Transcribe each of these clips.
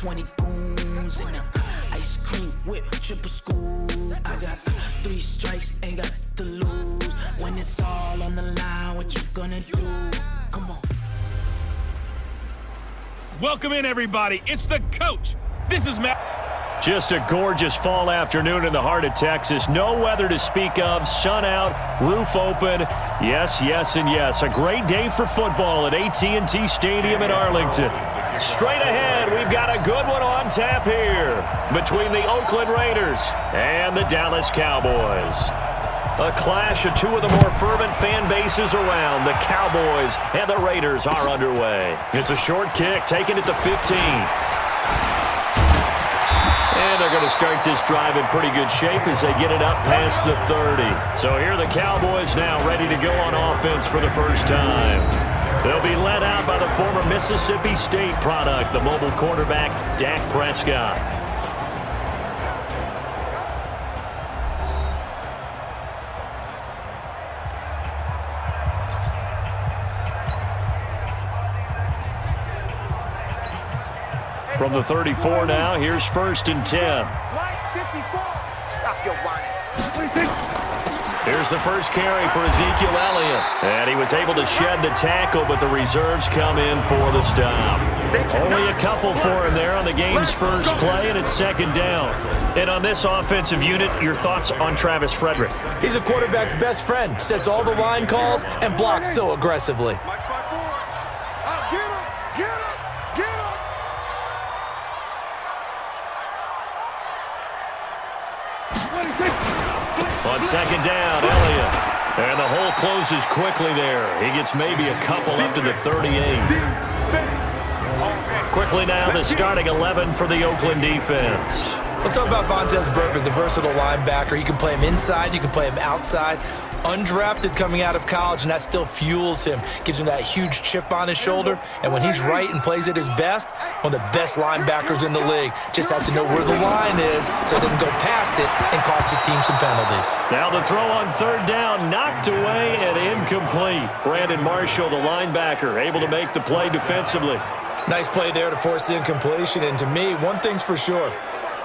20 goons in the ice cream whip, triple scoop. I got 3 strikes, ain't got to lose. When it's all on the line, what you gonna do? Come on. Welcome in, everybody. It's the coach. This is Matt. Just a gorgeous fall afternoon in the heart of Texas. No weather to speak of. Sun out, roof open. Yes, yes, and yes. A great day for football at AT&T Stadium in Arlington. Straight ahead, we've got a good one on tap here between the Oakland Raiders and the Dallas Cowboys. A clash of two of the more fervent fan bases around. The Cowboys and the Raiders are underway. It's a short kick, taking it to 15. And they're going to start this drive in pretty good shape as they get it up past the 30. So here are the Cowboys now ready to go on offense for the first time. They'll be led out by the former Mississippi State product, the mobile quarterback, Dak Prescott. From the 34 now, here's 1st and 10. Stop your whining. Here's the first carry for Ezekiel Elliott. And he was able to shed the tackle, but the reserves come in for the stop. Only a couple for him there on the game's first play, and it's 2nd down. And on this offensive unit, your thoughts on Travis Frederick? He's a quarterback's best friend. Sets all the line calls and blocks so aggressively. On 2nd down, Elliott. And the hole closes quickly there. He gets maybe a couple up to the 38. Quickly now, the starting 11 for the Oakland defense. Let's talk about Vontaze Burfict, the versatile linebacker. You can play him inside, you can play him outside. Undrafted coming out of college, and that still fuels him. Gives him that huge chip on his shoulder. And when he's right and plays at his best, one of the best linebackers in the league. Just has to know where the line is so he doesn't go past it and cost his team some penalties. Now the throw on 3rd down, knocked away and incomplete. Brandon Marshall, the linebacker, able to make the play defensively. Nice play there to force the incompletion. And to me, one thing's for sure.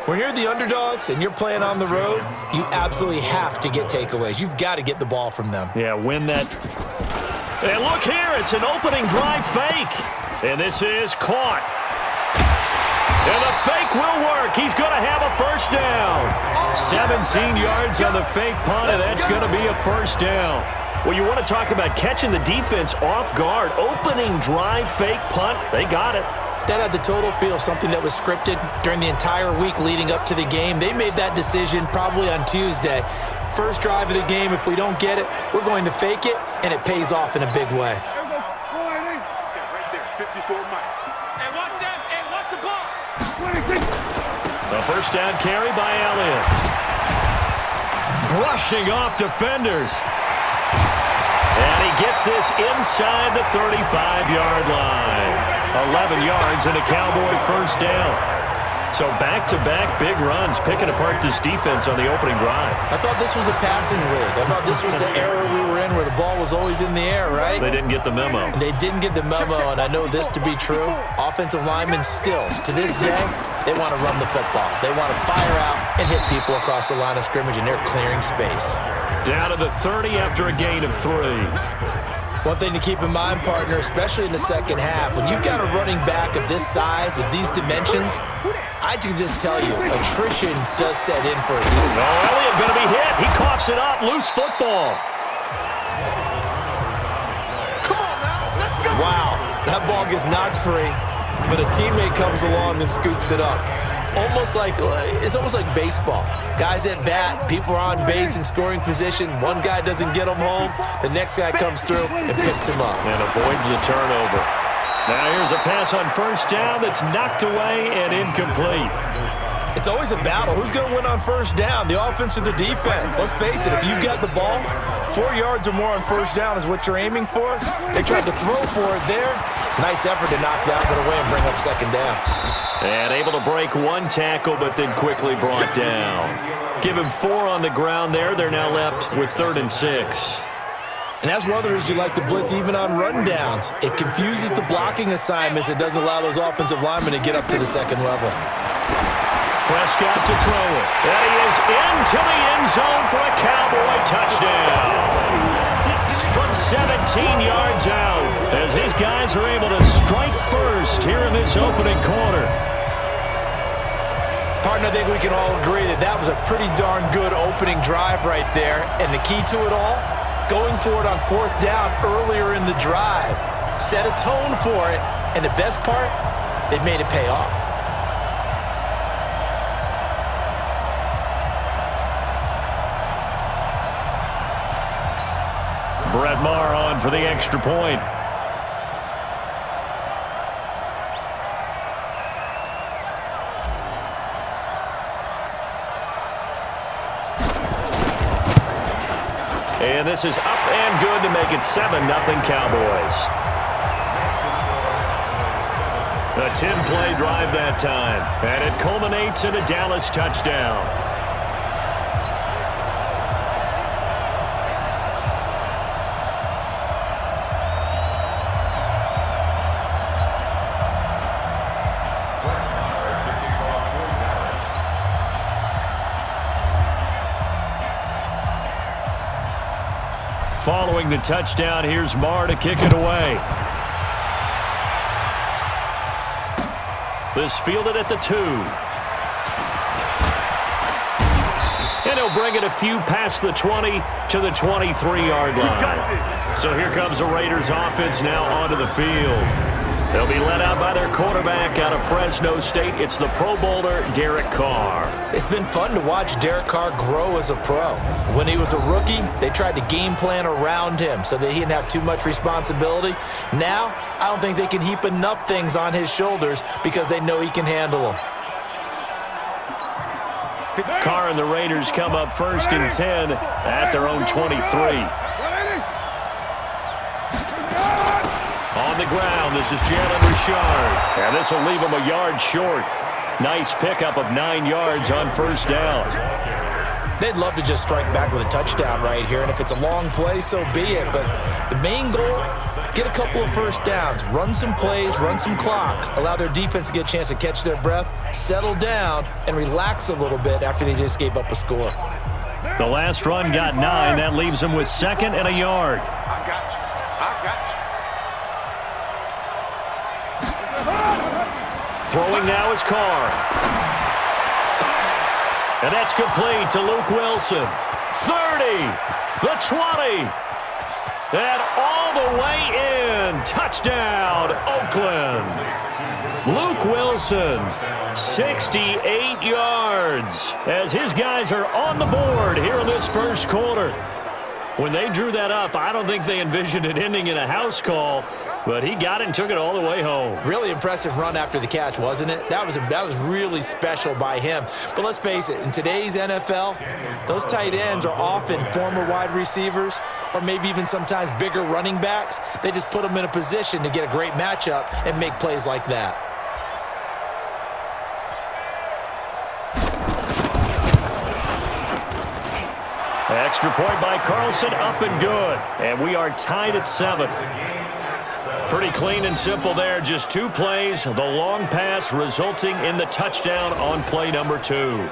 When you're the underdogs and you're playing on the road, you absolutely have to get takeaways. You've got to get the ball from them. Yeah, win that. And look here, it's an opening drive fake. And this is caught. And the fake will work. He's going to have a 1st down. 17 yards on the fake punt, and that's going to be a 1st down. Well, you want to talk about catching the defense off guard. Opening drive fake punt, they got it. That had the total feel of something that was scripted during the entire week leading up to the game. They made that decision probably on Tuesday. First drive of the game, if we don't get it, we're going to fake it, and it pays off in a big way. A 1st down carry by Elliott. Brushing off defenders. And he gets this inside the 35-yard line. 11 yards and a Cowboy 1st down. So back-to-back big runs, picking apart this defense on the opening drive. I thought this was a passing league. I thought this was the era we were in where the ball was always in the air, right? They didn't get the memo. And they didn't get the memo, and I know this to be true. Offensive linemen still, to this day, they want to run the football. They want to fire out and hit people across the line of scrimmage, and they're clearing space. Down to the 30 after a gain of 3. One thing to keep in mind, partner, especially in the second half, when you've got a running back of this size, of these dimensions, I can just tell you, attrition does set in for a team. Oh, Elliott going to be hit. He coughs it up. Loose football. Come on now, let's go. Wow, that ball gets knocked free, but a teammate comes along and scoops it up. It's almost like baseball. Guys at bat, people are on base in scoring position. One guy doesn't get him home. The next guy comes through and picks him up. And avoids the turnover. Now here's a pass on 1st down that's knocked away and incomplete. It's always a battle. Who's going to win on 1st down, the offense or the defense? Let's face it, if you've got the ball, 4 yards or more on 1st down is what you're aiming for. They tried to throw for it there. Nice effort to knock that one away and bring up 2nd down. And able to break one tackle, but then quickly brought down. Give him 4 on the ground there. They're now left with 3rd and 6. And that's one of the reasons you like to blitz even on rundowns. It confuses the blocking assignments. It doesn't allow those offensive linemen to get up to the second level. Prescott to throw it. And he is into the end zone for a Cowboy touchdown. From 17 yards out, as his guys are able to strike first here in this opening quarter. Partner, I think we can all agree that that was a pretty darn good opening drive right there. And the key to it all, going for it on fourth down earlier in the drive. Set a tone for it. And the best part, they've made it pay off. Brett Maher on for the extra point. And this is up and good to make it 7-0 Cowboys. A 10-play drive that time, and it culminates in a Dallas touchdown. Following the touchdown, here's Maher to kick it away. This fielded at the 2. And he'll bring it a few past the 20 to the 23-yard line. So here comes the Raiders offense now onto the field. They'll be led out by their quarterback out of Fresno State. It's the Pro Bowler, Derek Carr. It's been fun to watch Derek Carr grow as a pro. When he was a rookie, they tried to game plan around him so that he didn't have too much responsibility. Now, I don't think they can heap enough things on his shoulders because they know he can handle them. Carr and the Raiders come up first and 10 at their own 23. On the ground, this is Jalen Richard. And this will leave him a yard short. Nice pickup of 9 yards on first down. They'd love to just strike back with a touchdown right here, and if it's a long play, so be it. But the main goal, get a couple of first downs, run some plays, run some clock, allow their defense to get a chance to catch their breath, settle down, and relax a little bit after they just gave up a score. The last run got 9. That leaves them with 2nd and a yard. I got you. Throwing now is Carr. And that's complete to Luke Wilson. 30, the 20, and all the way in. Touchdown, Oakland. Luke Wilson, 68 yards, as his guys are on the board here in this first quarter. When they drew that up, I don't think they envisioned it ending in a house call, but he got it and took it all the way home. Really impressive run after the catch, wasn't it? That was really special by him. But let's face it, in today's NFL, those tight ends are often former wide receivers or maybe even sometimes bigger running backs. They just put them in a position to get a great matchup and make plays like that. Extra point by Carlson, up and good. And we are tied at 7. Pretty clean and simple there. Just 2 plays. The long pass resulting in the touchdown on play number 2.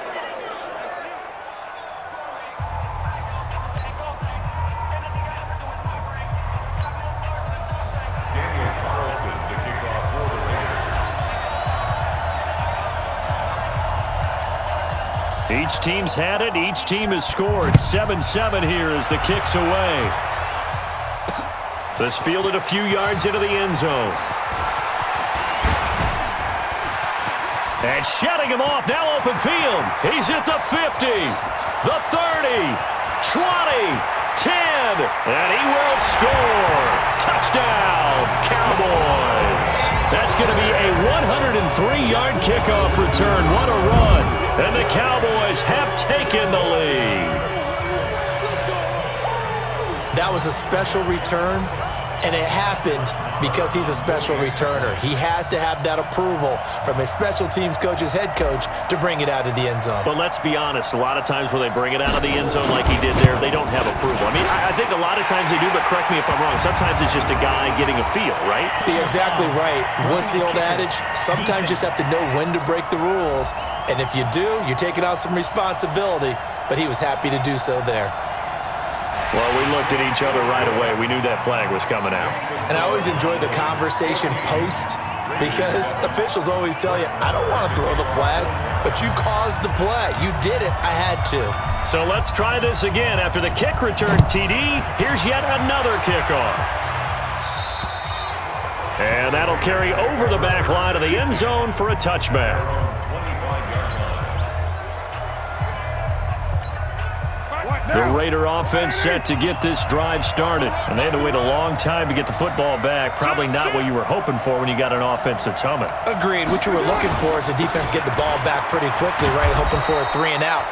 Each team's had it. Each team has scored. 7-7 here as the kick's away. This fielded a few yards into the end zone. And shutting him off. Now open field. He's at the 50, the 30, 20, 10, and he will score. Touchdown, Cowboys. That's going to be a 103-yard kickoff return. What a run. And the Cowboys have taken the lead. That was a special return, And it happened because he's a special returner. He has to have that approval from his special teams coach's head coach to bring it out of the end zone. But let's be honest, a lot of times when they bring it out of the end zone like he did there, they don't have approval. I mean, I think a lot of times they do, but correct me if I'm wrong. Sometimes it's just a guy getting a feel, right? You're exactly right. What's the old adage? Sometimes you just have to know when to break the rules. And if you do, you're taking on some responsibility. But he was happy to do so there. Well, we looked at each other right away. We knew that flag was coming out. And I always enjoy the conversation post because officials always tell you, I don't want to throw the flag, but you caused the play. You did it. I had to. So let's try this again. After the kick return TD, here's yet another kickoff. And that'll carry over the back line of the end zone for a touchback. The Raider offense set to get this drive started. And they had to wait a long time to get the football back. Probably not what you were hoping for when you got an offense that's humming. Agreed. What you were looking for is the defense get the ball back pretty quickly, right? Hoping for a 3 and out.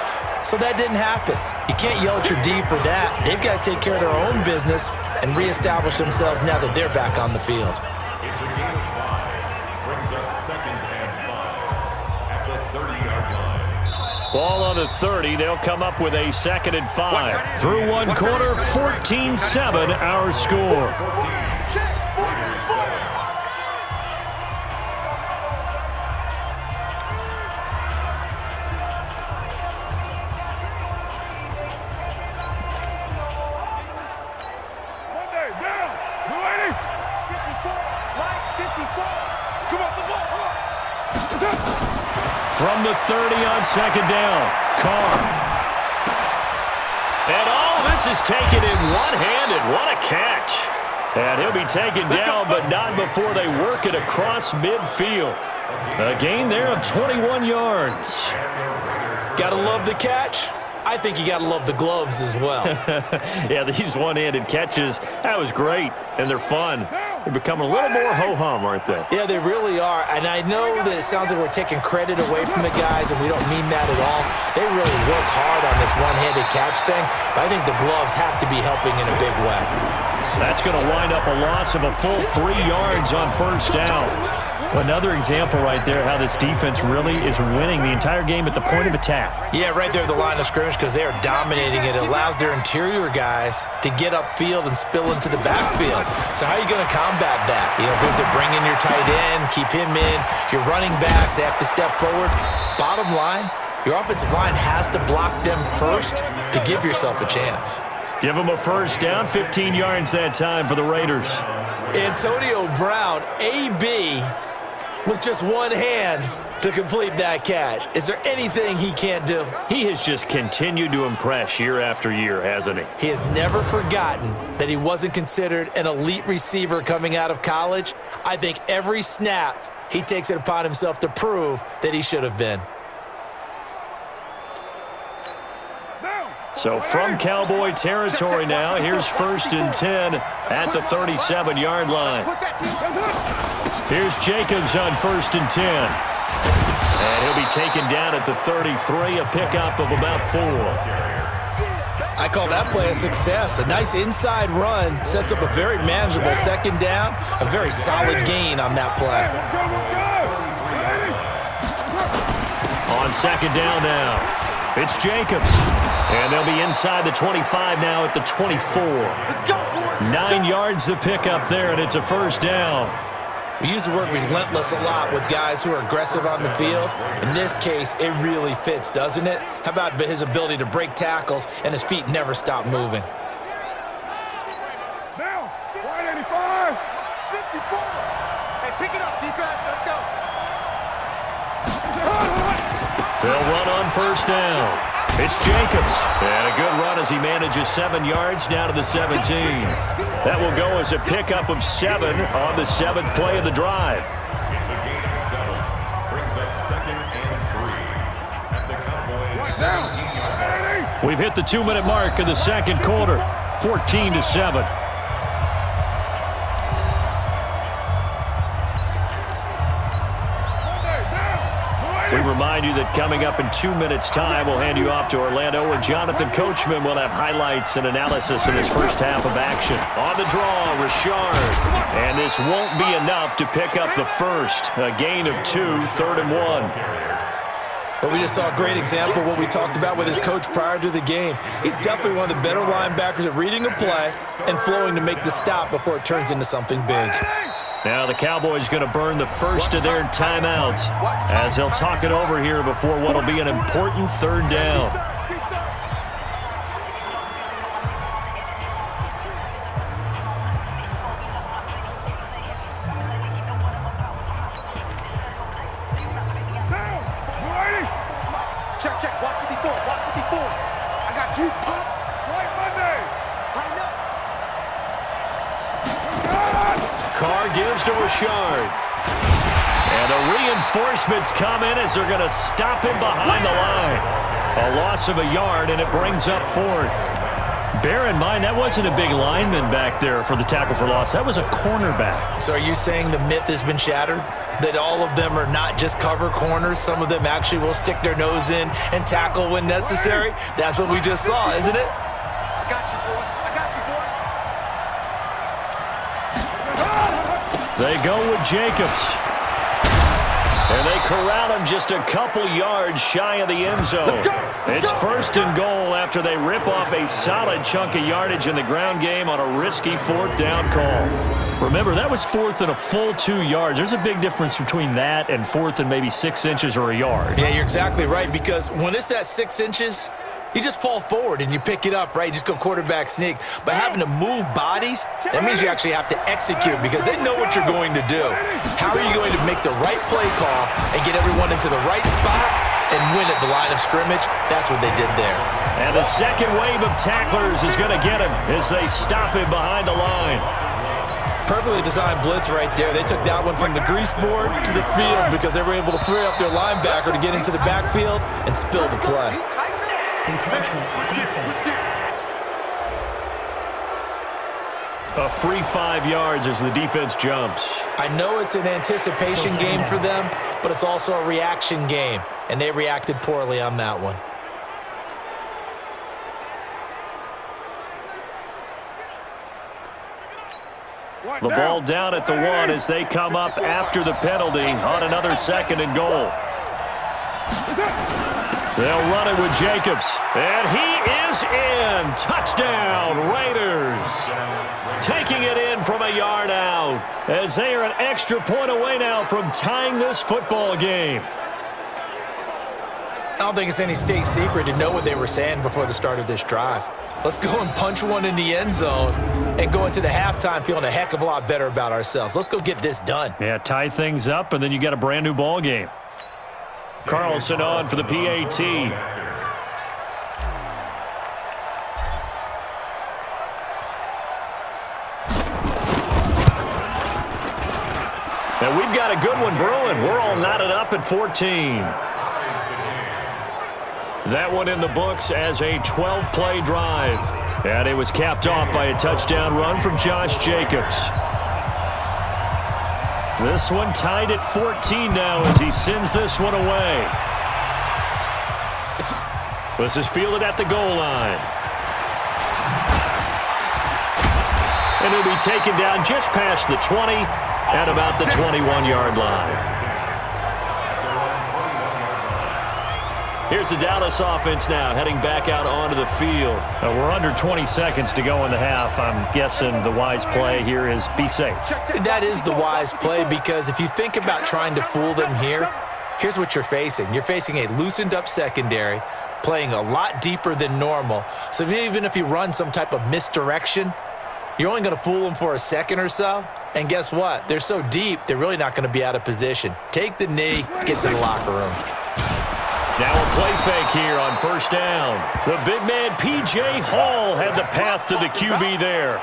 So that didn't happen. You can't yell at your D for that. They've got to take care of their own business and reestablish themselves now that they're back on the field. It's a gain of 5. Brings up 2nd and 5 at the 30-yard line. Ball on the 30. They'll come up with a 2nd and 5. Through one quarter, 14-7 our score. From the 30 on 2nd down, Carr. And all this is taken in one-handed. What a catch. And he'll be taken down, but not before they work it across midfield. A gain there of 21 yards. Gotta love the catch. I think you gotta love the gloves as well. Yeah, these one-handed catches, that was great, and they're fun. They're becoming a little more ho-hum, aren't they? Yeah, they really are. And I know that it sounds like we're taking credit away from the guys, and we don't mean that at all. They really work hard on this one-handed catch thing, but I think the gloves have to be helping in a big way. That's going to wind up a loss of a full 3 yards on 1st down. Another example right there how this defense really is winning the entire game at the point of attack. Yeah, right there at the line of scrimmage because they are dominating it. It allows their interior guys to get upfield and spill into the backfield. So how are you going to combat that? You know, because they bring in your tight end, keep him in. Your running backs, they have to step forward. Bottom line, your offensive line has to block them first to give yourself a chance. Give them a 1st down, 15 yards that time for the Raiders. Antonio Brown, AB, with just one hand to complete that catch. Is there anything he can't do? He has just continued to impress year after year, hasn't he? He has never forgotten that he wasn't considered an elite receiver coming out of college. I think every snap he takes it upon himself to prove that he should have been. So from Cowboy territory now, here's 1st and 10 at the 37-yard line. Here's Jacobs on 1st and 10. And he'll be taken down at the 33, a pickup of about 4. I call that play a success. A nice inside run sets up a very manageable 2nd down, a very solid gain on that play. On 2nd down now, it's Jacobs. And they'll be inside the 25 now at the 24. 9 yards to pick up there, and it's a 1st down. We use the word relentless a lot with guys who are aggressive on the field. In this case, it really fits, doesn't it? How about his ability to break tackles and his feet never stop moving? Now, 185, 54. Hey, pick it up, defense. Let's go. They'll run on 1st down. It's Jacobs. And a good run as he manages 7 yards down to the 17. That will go as a pickup of 7 on the 7th play of the drive. It's a gain of 7. Brings up 2nd and 3 at the Cowboys 17-yard line. We've hit the 2-minute mark of the 2nd quarter. 14-7. We remind you that coming up in 2 minutes' time, we'll hand you off to Orlando, where Jonathan Coachman will have highlights and analysis in his first half of action. On the draw, Richard. And this won't be enough to pick up the first. A gain of 2, 3rd and 1. But we just saw a great example of what we talked about with his coach prior to the game. He's definitely one of the better linebackers at reading a play and flowing to make the stop before it turns into something big. Now the Cowboys going to burn the first of their timeouts as they'll talk it over here before what will be an important 3rd down. Check, watch 54, watch 54. I got you. Right Monday. Tighten up. Carr gives to Richard. And the reinforcements come in as they're going to stop him behind the line. A loss of a yard, and it brings up 4th. Bear in mind, that wasn't a big lineman back there for the tackle for loss. That was a cornerback. So are you saying the myth has been shattered? That all of them are not just cover corners? Some of them actually will stick their nose in and tackle when necessary? That's what we just saw, isn't it? I got you, boy. I got you, boy. They go with Jacobs. And they corral him just a couple yards shy of the end zone. It's 1st and goal after they rip off a solid chunk of yardage in the ground game on a risky 4th down call. Remember, that was 4th and a full 2 yards. There's a big difference between that and 4th and maybe 6 inches or a yard. Yeah, you're exactly right, because when it's at 6 inches, you just fall forward and you pick it up, right? You just go quarterback sneak. But having to move bodies, that means you actually have to execute because they know what you're going to do. How are you going to make the right play call and get everyone into the right spot and win at the line of scrimmage? That's what they did there. And the second wave of tacklers is going to get him as they stop him behind the line. Perfectly designed blitz right there. They took that one from the grease board to the field because they were able to free up their linebacker to get into the backfield and spill the play. Encroachment defense. A free 5 yards as the defense jumps. I know it's an anticipation game for them, but it's also a reaction game, and they reacted poorly on that one. The ball down at the 1 as they come up after the penalty on another 2nd and goal. They'll run it with Jacobs. And he is in. Touchdown, Raiders. Taking it in from a yard out as they are an extra point away now from tying this football game. I don't think it's any state secret to know what they were saying before the start of this drive. Let's go and punch one in the end zone and go into the halftime feeling a heck of a lot better about ourselves. Let's go get this done. Yeah, tie things up, and then you got a brand new ball game. Carlson on for the PAT. And we've got a good one brewing. We're all knotted up at 14. That one in the books as a 12-play drive. And it was capped off by a touchdown run from Josh Jacobs. This one tied at 14 now as he sends this one away. This is fielded at the goal line. And he'll be taken down just past the 20 at about the 21-yard line. Here's the Dallas offense now heading back out onto the field. We're under 20 seconds to go in the half. I'm guessing the wise play here is be safe. That is the wise play because if you think about trying to fool them here, here's what you're facing. You're facing a loosened up secondary, playing a lot deeper than normal. So even if you run some type of misdirection, you're only going to fool them for a second or so. And guess what? They're so deep, they're really not going to be out of position. Take the knee, get to the locker room. Now a play fake here on 1st down. The big man, P.J. Hall, had the path to the QB there.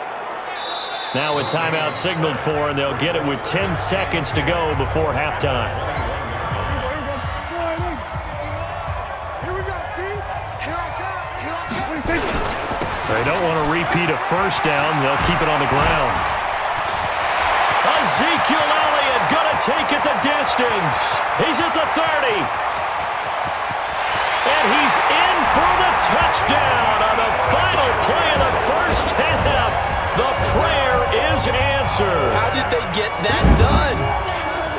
Now a timeout signaled for, and they'll get it with 10 seconds to go before halftime. They don't want to repeat a 1st down. They'll keep it on the ground. Ezekiel Elliott going to take it the distance. He's at the 30. And he's in for the touchdown on the final play of the first half. The prayer is answered. How did they get that done?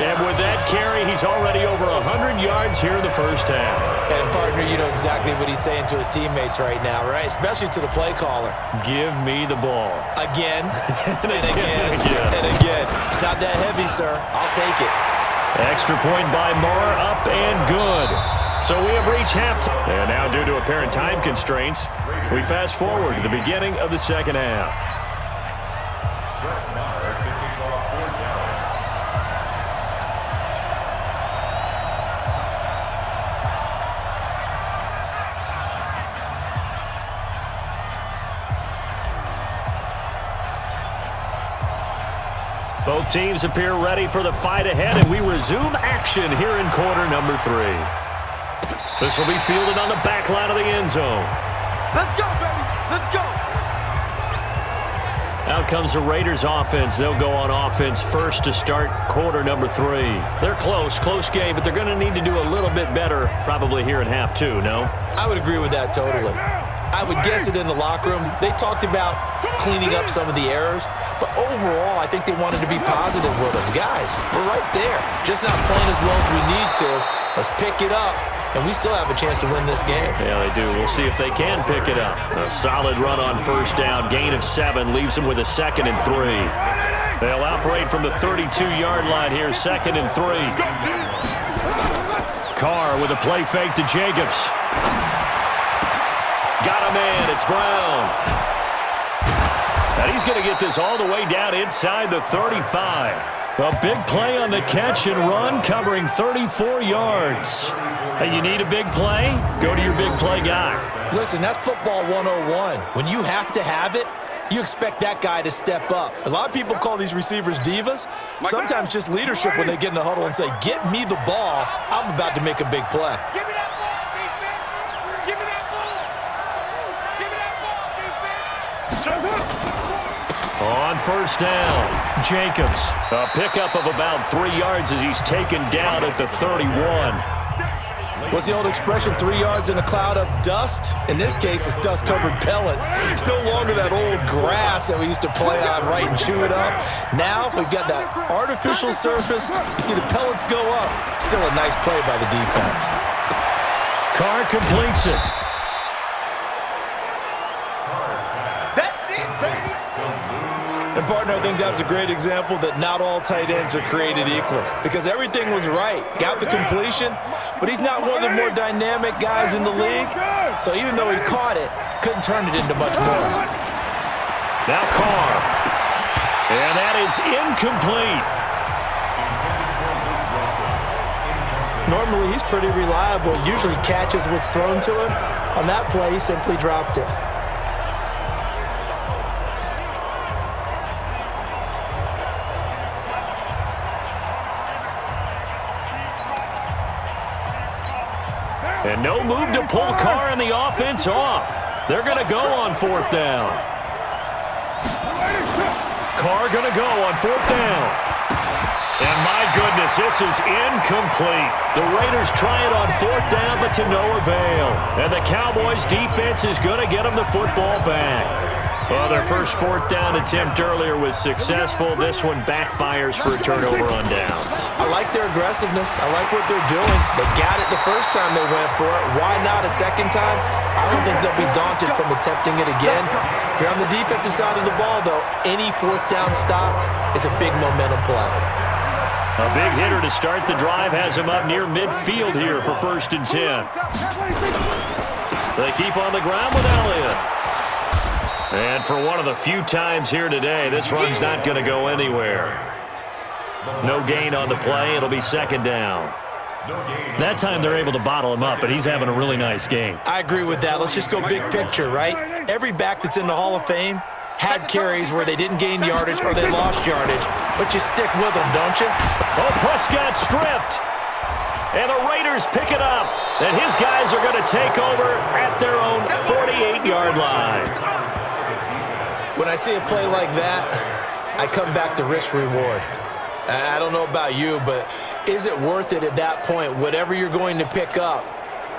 And with that carry, he's already over 100 yards here in the first half. And, partner, you know exactly what he's saying to his teammates right now, right? Especially to the play caller. Give me the ball. Again, and again, and again. It's not that heavy, sir. I'll take it. Extra point by Moore, up and good. So we have reached halftime. And now, due to apparent time constraints, we fast forward to the beginning of the second half. Both teams appear ready for the fight ahead, and we resume action here in quarter number 3. This will be fielded on the back line of the end zone. Let's go, baby. Let's go. Out comes the Raiders offense. They'll go on offense first to start quarter number 3. They're close game, but they're going to need to do a little bit better probably here in half 2, no? I would agree with that totally. I would guess it in the locker room. They talked about cleaning up some of the errors, but overall, I think they wanted to be positive with them. Guys, we're right there. Just not playing as well as we need to. Let's pick it up, and we still have a chance to win this game. Yeah, they do. We'll see if they can pick it up. A solid run on first down. Gain of 7 leaves them with a 2nd and 3. They'll operate from the 32-yard line here, 2nd and 3. Carr with a play fake to Jacobs. Got a man. It's Brown. And he's going to get this all the way down inside the 35. A big play on the catch and run, covering 34 yards. Hey, you need a big play? Go to your big play guy. Listen, that's football 101. When you have to have it, you expect that guy to step up. A lot of people call these receivers divas. Sometimes just leadership when they get in the huddle and say, get me the ball. I'm about to make a big play. Give me that ball, defense. Give me that ball. Give me that ball, defense. On first down, Jacobs. A pickup of about 3 yards as he's taken down at the 31. What's the old expression, 3 yards in a cloud of dust? In this case, it's dust-covered pellets. It's no longer that old grass that we used to play on, right, and chew it up. Now we've got that artificial surface. You see the pellets go up. Still a nice play by the defense. Carr completes it. That's it, baby. And, partner, I think that was a great example that not all tight ends are created equal, because everything was right. Got the completion, but he's not one of the more dynamic guys in the league. So even though he caught it, couldn't turn it into much more. Now Carr. And that is incomplete. Normally, he's pretty reliable. Usually catches what's thrown to him. On that play, he simply dropped it. And no move to pull Carr and the offense off. They're going to go on 4th down. Carr going to go on 4th down. And my goodness, this is incomplete. The Raiders try it on 4th down, but to no avail. And the Cowboys defense is going to get them the football back. Well, their first 4th down attempt earlier was successful. This one backfires for a turnover on downs. I like their aggressiveness. I like what they're doing. They got it the first time they went for it. Why not a second time? I don't think they'll be daunted from attempting it again. If you're on the defensive side of the ball, though, any 4th down stop is a big momentum play. A big hitter to start the drive has him up near midfield here for 1st and 10. They keep on the ground with Elliott. And for one of the few times here today, this run's not going to go anywhere. No gain on the play. It'll be 2nd down. That time they're able to bottle him up, but he's having a really nice game. I agree with that. Let's just go big picture, right? Every back that's in the Hall of Fame had carries where they didn't gain yardage or they lost yardage, but you stick with them, don't you? Oh, Prescott stripped. And the Raiders pick it up. And his guys are going to take over at their own 48-yard line. When I see a play like that, I come back to risk-reward. I don't know about you, but is it worth it at that point, whatever you're going to pick up,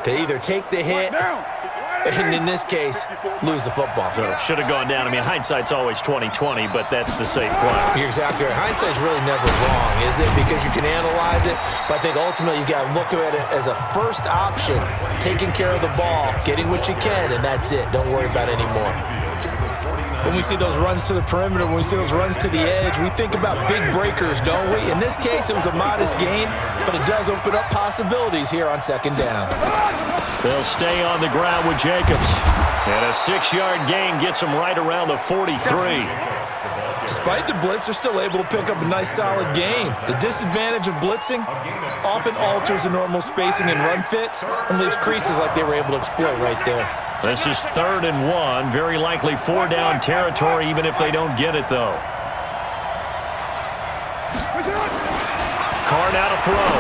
to either take the hit, and in this case, lose the football. So should have gone down. I mean, hindsight's always 20/20, but that's the safe play. You're exactly right. Hindsight's really never wrong, is it? Because you can analyze it, but I think ultimately you got to look at it as a first option, taking care of the ball, getting what you can, and that's it. Don't worry about it anymore. When we see those runs to the perimeter, when we see those runs to the edge, we think about big breakers, don't we? In this case, it was a modest gain, but it does open up possibilities here on second down. They'll stay on the ground with Jacobs. And a 6-yard gain gets them right around the 43. Despite the blitz, they're still able to pick up a nice, solid gain. The disadvantage of blitzing often alters the normal spacing and run fits and leaves creases like they were able to exploit right there. This is 3rd and 1. Very likely 4-down territory, even if they don't get it, though. Carr now to throw.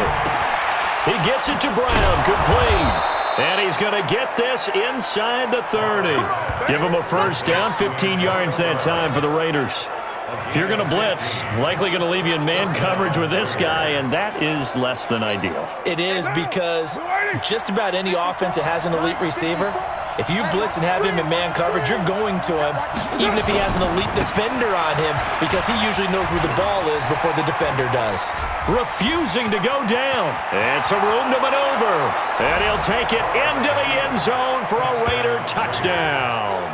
He gets it to Brown. Complete. And he's going to get this inside the 30. Give him a first down, 15 yards that time for the Raiders. If you're going to blitz, likely going to leave you in man coverage with this guy, and that is less than ideal. It is, because just about any offense that has an elite receiver, if you blitz and have him in man coverage, you're going to him, even if he has an elite defender on him, because he usually knows where the ball is before the defender does. Refusing to go down. And some room to maneuver. And he'll take it into the end zone for a Raider touchdown.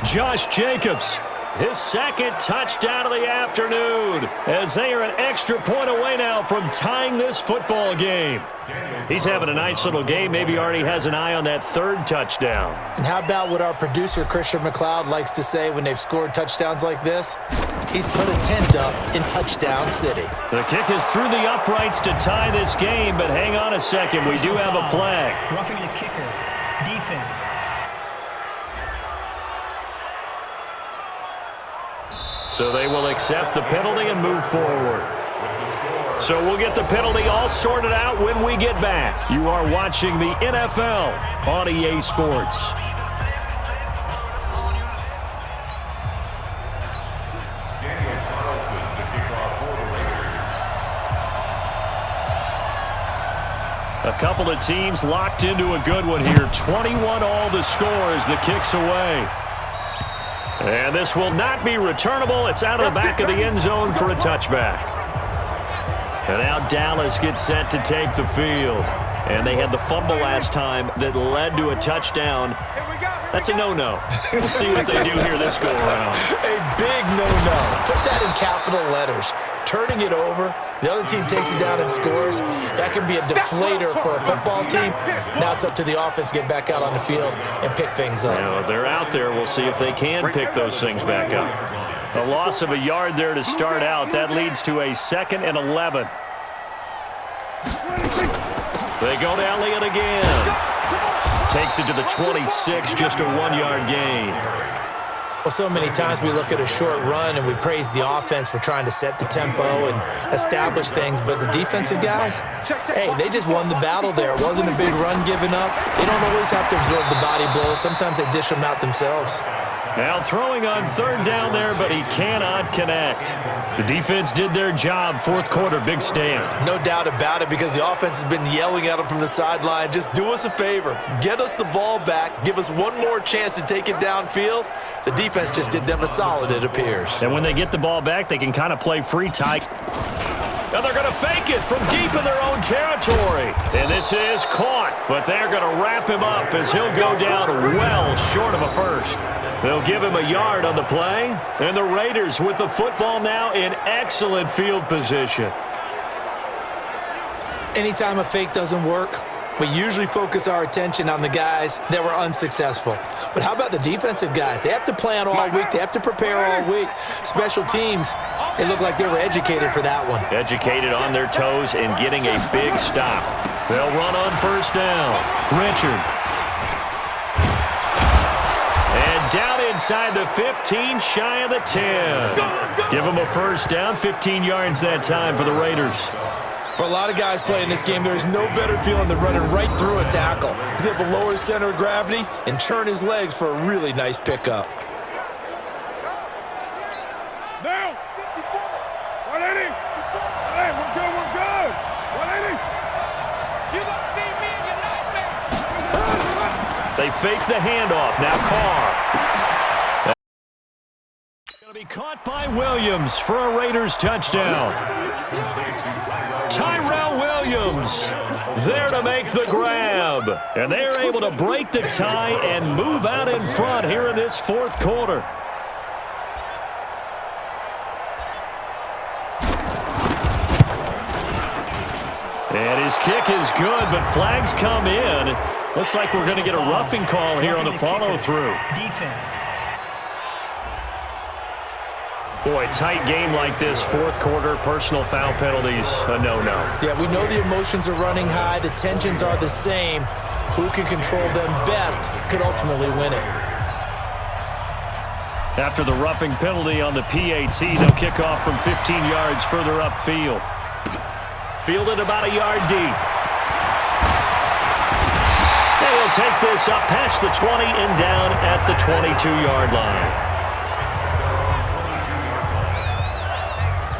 Josh Jacobs, his 2nd touchdown of the afternoon, as they are an extra point away now from tying this football game. He's having a nice little game. Maybe already has an eye on that 3rd touchdown. And how about what our producer, Christian McLeod, likes to say when they've scored touchdowns like this? He's put a tent up in Touchdown City. The kick is through the uprights to tie this game, but hang on a second. We do have a flag. Roughing the kicker. Defense. So they will accept the penalty and move forward. So we'll get the penalty all sorted out when we get back. You are watching the NFL on EA Sports. A couple of teams locked into a good one here. 21 all the score as the kick's away. And this will not be returnable. It's out of the back of the end zone for a touchback. And now Dallas gets set to take the field. And they had the fumble last time that led to a touchdown. That's a no-no. We'll see what they do here this go-around. A big no-no. Put that in capital letters. Turning it over, the other team takes it down and scores. That can be a deflator for a football team. Now it's up to the offense to get back out on the field and pick things up. You know, they're out there. We'll see if they can pick those things back up. A loss of a yard there to start out. That leads to a 2nd and 11. They go to Elliott again. Takes it to the 26, just a 1-yard gain. Well, so many times we look at a short run and we praise the offense for trying to set the tempo and establish things, but the defensive guys, hey, they just won the battle there. It wasn't a big run given up. They don't always have to absorb the body blows. Sometimes they dish them out themselves. Now throwing on 3rd down there, but he cannot connect. The defense did their job. 4th quarter, big stand. No doubt about it, because the offense has been yelling at them from the sideline. Just do us a favor. Get us the ball back. Give us one more chance to take it downfield. The defense just did them a solid, it appears. And when they get the ball back, they can kind of play free tight. Now they're going to fake it from deep in their own territory. And this is caught, but they're going to wrap him up as he'll go down well short of a first. They'll give him a yard on the play, and the Raiders with the football now in excellent field position. Anytime a fake doesn't work, we usually focus our attention on the guys that were unsuccessful. But how about the defensive guys? They have to plan all week. They have to prepare all week. Special teams, they look like they were educated for that one. Educated on their toes and getting a big stop. They'll run on 1st down. Richard. And down inside the 15, shy of the 10. Give them a 1st down, 15 yards that time for the Raiders. For a lot of guys playing this game, there is no better feeling than running right through a tackle. He's able to lower his center of gravity and churn his legs for a really nice pickup. Now, 180. Hey, we're good. 180. You don't see me in your nightmare. They fake the handoff. Now Carr. Going to be caught by Williams for a Raiders touchdown. Tyrell Williams there to make the grab. And they're able to break the tie and move out in front here in this fourth quarter. And his kick is good, but flags come in. Looks like we're going to get a roughing call here on the follow-through. Defense. Boy, tight game like this, fourth quarter, personal foul penalties, a no-no. Yeah, we know the emotions are running high. The tensions are the same. Who can control them best could ultimately win it. After the roughing penalty on the PAT, they'll kick off from 15 yards further upfield. Fielded about a yard deep. They will take this up past the 20 and down at the 22-yard line.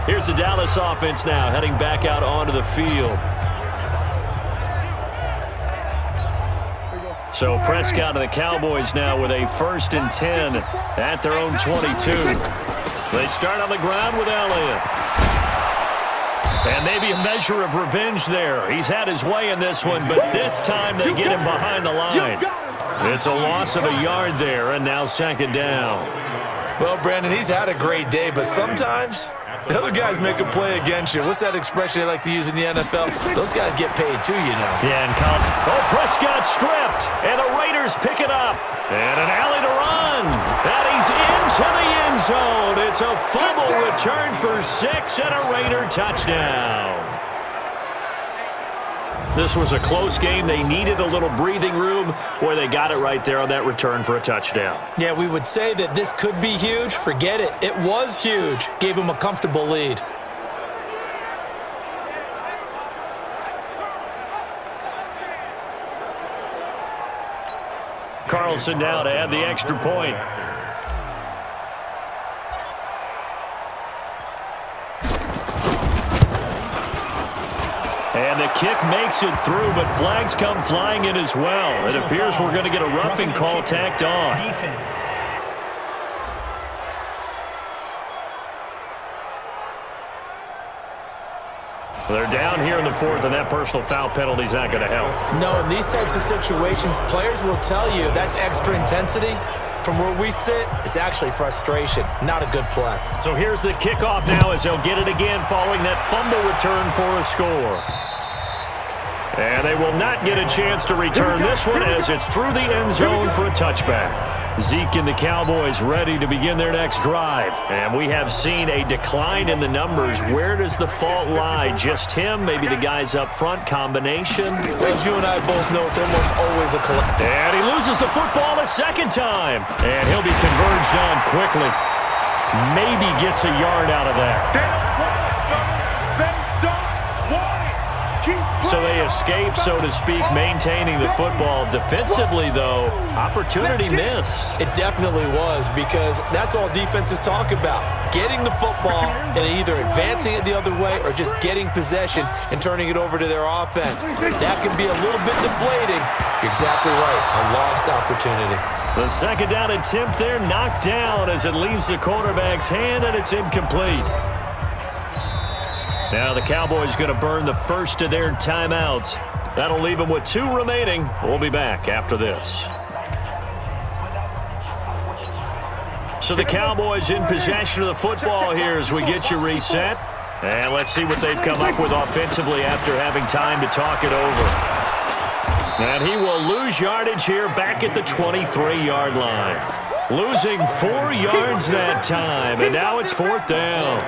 Here's the Dallas offense now, heading back out onto the field. So Prescott and the Cowboys now with a 1st and 10 at their own 22. They start on the ground with Elliott. And maybe a measure of revenge there. He's had his way in this one, but this time they get him behind the line. It's a loss of a yard there, and now 2nd down. Well, Brandon, he's had a great day, but sometimes the other guys make a play against you. What's that expression they like to use in the NFL? Those guys get paid too, you know. Yeah, and Prescott stripped, and the Raiders pick it up. And an alley to run. And he's into the end zone. It's a fumble return for 6 and a Raider touchdown. This was a close game. They needed a little breathing room where they got it right there on that return for a touchdown. Yeah, we would say that this could be huge. Forget it. It was huge. Gave him a comfortable lead. Carlson now to add the extra point. And the kick makes it through, but flags come flying in as well. It appears we're going to get a roughing call tacked on. Defense. They're down here in the 4th, and that personal foul penalty is not going to help. No, in these types of situations, players will tell you that's extra intensity. From where we sit, it's actually frustration. Not a good play. So here's the kickoff now as they'll get it again following that fumble return for a score. And they will not get a chance to return this one as it's through the end zone for a touchback. Zeke and the Cowboys ready to begin their next drive. And we have seen a decline in the numbers. Where does the fault lie? Just him? Maybe the guys up front? Combination? Well, as you and I both know, it's almost always a collapse. And he loses the football a second time. And he'll be converged on quickly. Maybe gets a yard out of that. So they escape, so to speak, maintaining the football. Defensively, though, opportunity miss. It definitely was, because that's all defenses talk about. Getting the football and either advancing it the other way or just getting possession and turning it over to their offense. That can be a little bit deflating. You're exactly right. A lost opportunity. The 2nd down attempt there knocked down as it leaves the quarterback's hand, and it's incomplete. Now the Cowboys going to burn the first of their timeouts. That'll leave them with 2 remaining. We'll be back after this. So the Cowboys in possession of the football here as we get you reset. And let's see what they've come up with offensively after having time to talk it over. And he will lose yardage here back at the 23-yard line. Losing 4 yards that time, and now it's 4th down.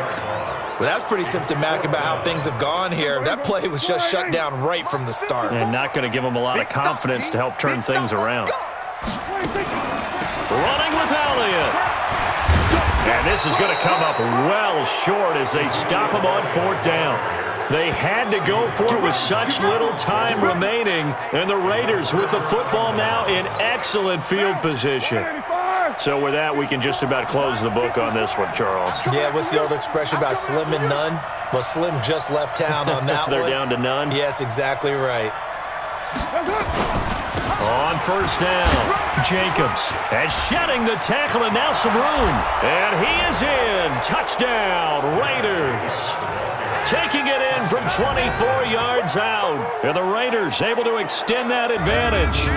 Well, that's pretty symptomatic about how things have gone here. That play was just shut down right from the start. And not going to give them a lot of confidence to help turn things around. Running with Elliott. And this is going to come up well short as they stop him on 4th down. They had to go for it with such little time remaining. And the Raiders with the football now in excellent field position. So with that, we can just about close the book on this one, Charles. Yeah, what's the old expression about slim and none? Well, Slim just left town on that They're one. down to none? Yes, exactly right. On first down, Jacobs has shedding the tackle and now some room. And he is in. Touchdown, Raiders. Taking it in from 24 yards out. And the Raiders able to extend that advantage.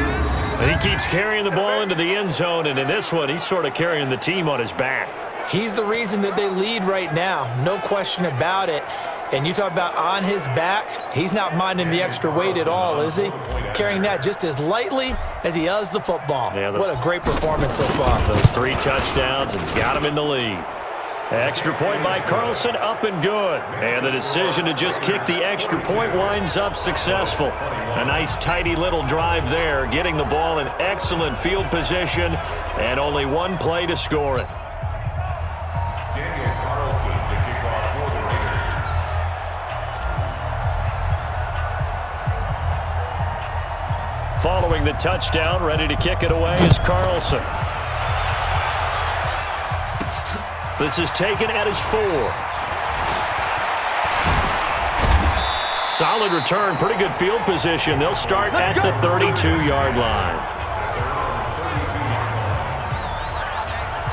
And he keeps carrying the ball into the end zone, and in this one, he's sort of carrying the team on his back. He's the reason that they lead right now. No question about it. And you talk about on his back, he's not minding the extra weight at all, is he? Carrying that just as lightly as he does the football. Yeah, what a great performance so far. Those 3 touchdowns, and he's got him in the lead. Extra point by Carlson, up and good. And the decision to just kick the extra point winds up successful. A nice, tidy little drive there, getting the ball in excellent field position, and only one play to score it. Following the touchdown, ready to kick it away is Carlson. This is taken at his 4. Solid return, pretty good field position. They'll start at the 32-yard line.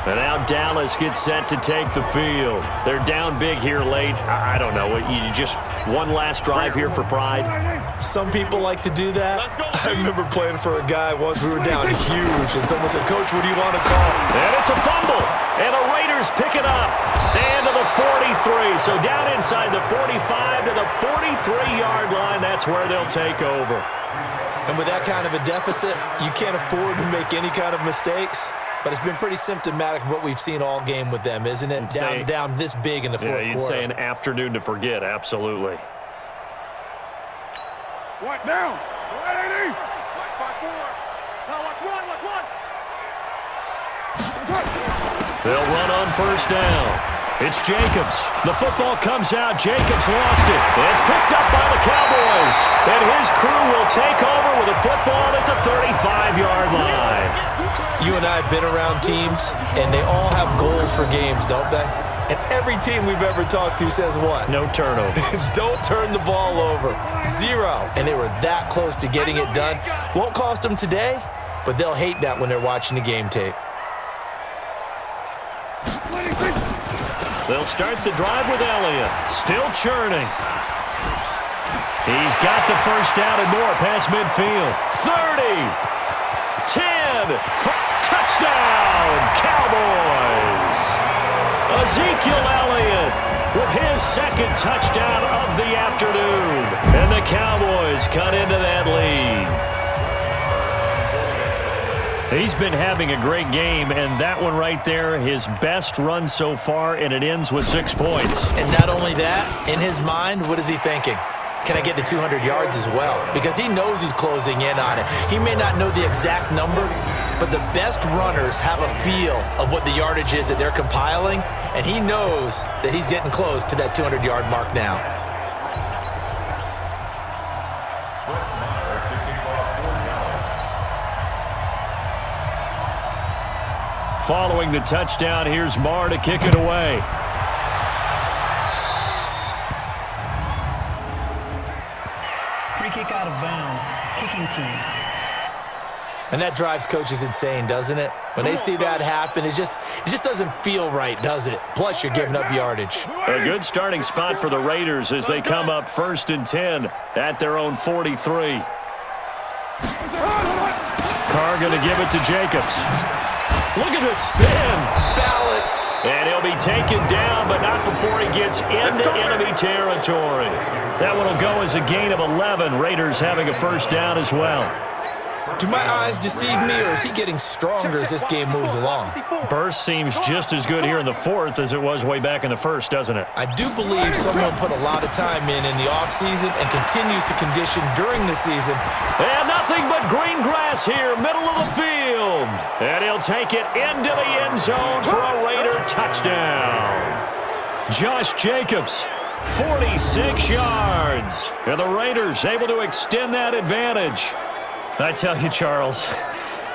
And now Dallas gets set to take the field. They're down big here late. I don't know. You just one last drive here for pride? Some people like to do that. I remember playing for a guy once. We were down huge, and someone said, "Coach, what do you want to call?" And it's a fumble. And the Raiders pick it up. And to the 43. So down inside the 45 to the 43-yard line. That's where they'll take over. And with that kind of a deficit, you can't afford to make any kind of mistakes. But it's been pretty symptomatic of what we've seen all game with them, isn't it? Down this big in the fourth quarter. You'd say an afternoon to forget, absolutely. What now? Right, AD. Watch 5-4. Now watch one. They'll run on first down. It's Jacobs. The football comes out. Jacobs lost it. It's picked up by the Cowboys. And his crew will take over with a football at the 35-yard line. You and I have been around teams, and they all have goals for games, don't they? And every team we've ever talked to says what? No turnover. Don't turn the ball over. 0. And they were that close to getting it done. Won't cost them today, but they'll hate that when they're watching the game tape. They'll start the drive with Elliott. Still churning. He's got the first down and more past midfield. 30. 10. Touchdown, Cowboys. Ezekiel Elliott with his second touchdown of the afternoon. And the Cowboys cut into that lead. He's been having a great game, and that one right there, his best run so far, and it ends with 6 points. And not only that, in his mind, what is he thinking? Can I get to 200 yards as well? Because he knows he's closing in on it. He may not know the exact number, but the best runners have a feel of what the yardage is that they're compiling, and he knows that he's getting close to that 200-yard mark now. Following the touchdown, here's Marr to kick it away. Free kick out of bounds. Kicking team. And that drives coaches insane, doesn't it? When they see that happen, it just doesn't feel right, does it? Plus, you're giving up yardage. A good starting spot for the Raiders as they come up 1st and 10 at their own 43. Carr going to give it to Jacobs. Look at the spin. Balance. And he'll be taken down, but not before he gets into enemy territory. That one will go as a gain of 11. Raiders having a first down as well. Do my eyes deceive me, or is he getting stronger as this game moves along? Burst seems just as good here in the fourth as it was way back in the first, doesn't it? I do believe someone put a lot of time in the offseason and continues to condition during the season. And nothing but green grass here, middle of the field. And he'll take it into the end zone for a Raider touchdown. Josh Jacobs, 46 yards. And the Raiders able to extend that advantage. I tell you, Charles,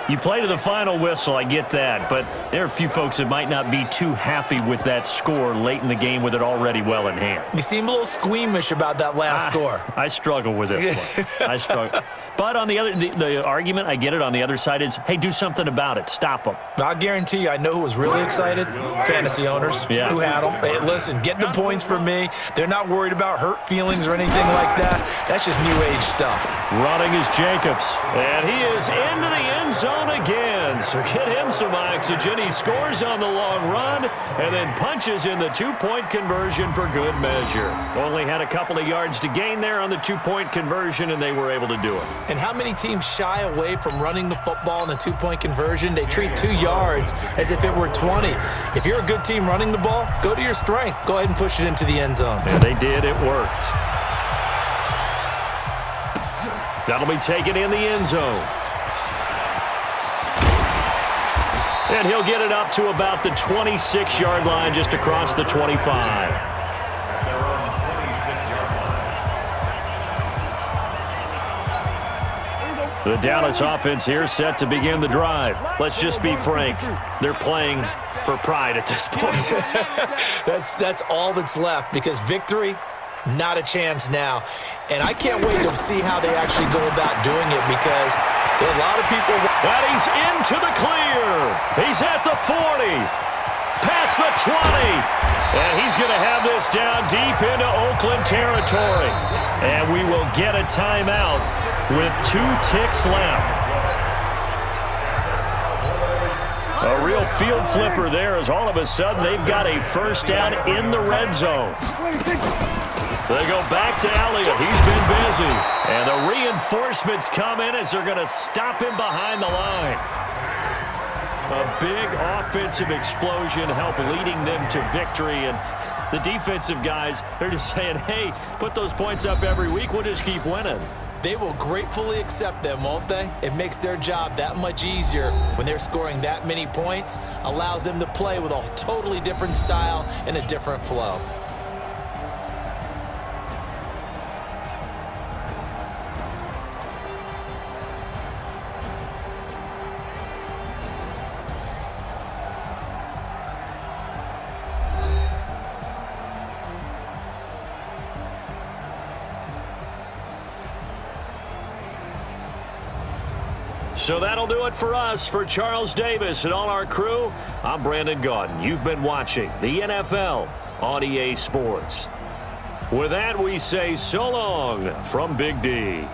You play to the final whistle, I get that, but there are a few folks that might not be too happy with that score late in the game with it already well in hand. You seem a little squeamish about that last score. I struggle with this one. I struggle. But on the other, the argument, I get it, on the other side is, hey, do something about it. Stop them. I'll guarantee you, I know who was really excited. Fantasy owners who had them. Hey, listen, get the points for me. They're not worried about hurt feelings or anything like that. That's just new age stuff. Running is Jacobs, and he is into the end zone again. So get him some oxygen. He scores on the long run and then punches in the two-point conversion for good measure. Only had a couple of yards to gain there on the two-point conversion, and they were able to do it. And how many teams shy away from running the football in the two-point conversion? They treat 2 yards as if it were 20. If you're a good team running the ball, go to your strength. Go ahead and push it into the end zone. And they did. It worked. That'll be taken in the end zone. And he'll get it up to about the 26-yard line, just across the 25. The Dallas offense here set to begin the drive. Let's just be frank. They're playing for pride at this point. That's all that's left, because victory, not a chance now. And I can't wait to see how they actually go about doing it, because there are a lot of people. And he's into the clear. He's at the 40. Past the 20. And he's going to have this down deep into Oakland territory. And we will get a timeout with 2 ticks left. A real field flipper there, as all of a sudden they've got a first down in the red zone. They go back to Elliott. He's been busy. And the reinforcements come in as they're going to stop him behind the line. A big offensive explosion helped leading them to victory. And the defensive guys, they're just saying, hey, put those points up every week. We'll just keep winning. They will gratefully accept them, won't they? It makes their job that much easier when they're scoring that many points. Allows them to play with a totally different style and a different flow. So that'll do it for us. For Charles Davis and all our crew, I'm Brandon Gaudin. You've been watching the NFL on EA Sports. With that, we say so long from Big D.